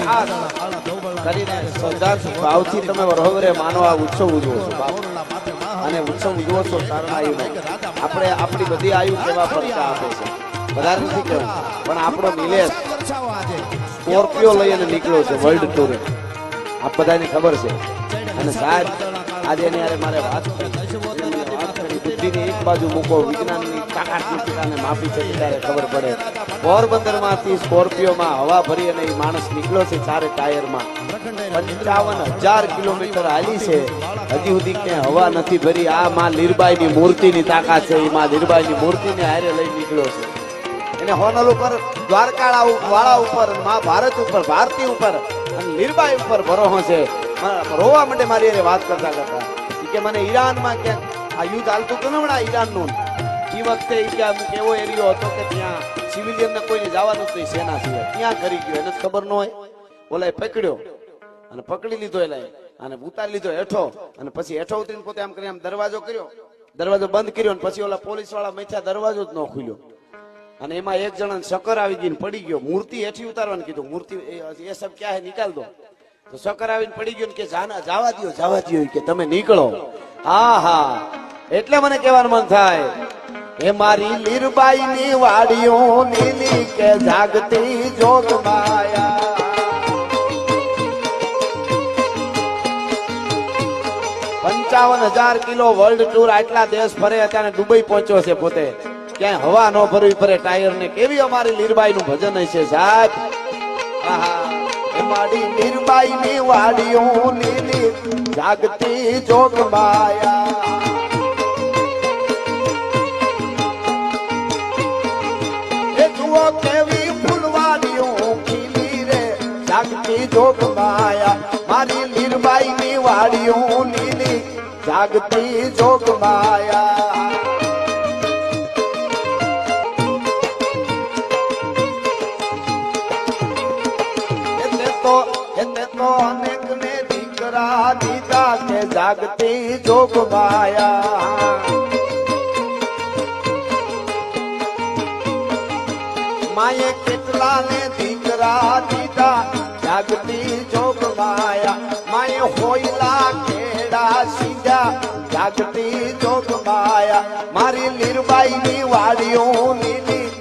ખાસ કરીને શ્રદ્ધાથી ભાવથી તમે વરોવરે માનો આ ઉત્સવ ઉજવો છો અને ઉત્સવ ઉજવો છો સારા આયુનો આપણે આપણી બધી આયુ કેવા પરચા આપે છે વધારે નથી કહેવું પણ આપણો નિલેશ સ્કોર્પિયો લઈને નીકળ્યો છે વર્લ્ડ ટૂરે આ બધાને ખબર છે અને સાહેબ આજે એની યારે મારે વાત કરી બુદ્ધિની એક બાજુ મૂકો વિજ્ઞાનની તાકાતની માપી છે ત્યારે ખબર પડે પોરબંદરમાંથી સ્કોર્પિયોમાં હવા ભરી અને એ માણસ નીકળ્યો છે ચારે ટાયરમાં 55,000 કિલોમીટર હાલી છે હજી સુધી ક્યાંય હવા નથી ભરી આ માં લીરબાઈની મૂર્તિની તાકાત છે એ માં લીરબાઈની મૂર્તિને હારે લઈ નીકળ્યો છે એને હોનલ ઉપર દ્વારકા વાળા ઉપર મહાભારત ઉપર ભારતી ઉપર અને લીરબાઈ ઉપર ભરોસો છે રોવા માટે મારી એને વાત કરતા કે મને ઈરાનમાં કે આ યુદ્ધ હાલતું હતું ને હમણાં ઈરાનનું એ વખતે અમુક એવો એરિયો હતો કે ત્યાં સિવિલિયનને કોઈને જવાનું જ નહીં સેના સિવાય ત્યાં કરી ગયો એને ખબર ન હોય ઓલા પકડ્યો અને પકડી લીધો એટલે અને ઉતારી લીધો હેઠો અને પછી હેઠો ઉતરીને પોતે આમ કરી આમ દરવાજો કર્યો દરવાજો બંધ કર્યો અને પછી ઓલા પોલીસ વાળા મૈથા દરવાજો જ ન ખુલ્યો અને એમાં એક જણા શક્કર આવી ગઈ પડી ગયો મૂર્તિ હેઠી ઉતારવાનું કીધું મૂર્તિ એ સબ ક્યાં હે નિકાલ દો તો શક્કર આવીને પડી ગયો કે જવા દો કે તમે નીકળો હા હા એટલે મને કહેવાનું મન થાય એ મારી લીરબાઈ ની વાડીઓ નીલી કે જાગતી જોગ માયા 55,000 કિલો વર્લ્ડ ટૂર આટલા દેશ ફરે અત્યારે દુબઈ પહોંચ્યો છે પોતે ક્યાંય હવા ન ભરવી પડે ટાયર ને કેવી અમારી લીરબાઈ નું ભજન છે સાહેબ મારી લીરબાઈ ની વાડીઓ નીલી જાગતી જોગ માયા એ જુઓ કેવી ફૂલવાડીઓ ખીલી રે જાગતી જોગ માયા મારી લીરબાઈ ની વાડીઓ નીલી જાગતી જોગ માયા અનેક ને દીકરા દીધા કે જાગતી જોગ માયા માએ કેટલા ને દીકરા દીધા જાગતી જોગ માયા માએ હોયલા કેડા સીધા જાગતી જોગ માયા મારી લીરબાઈ ની વાડીઓ નીલી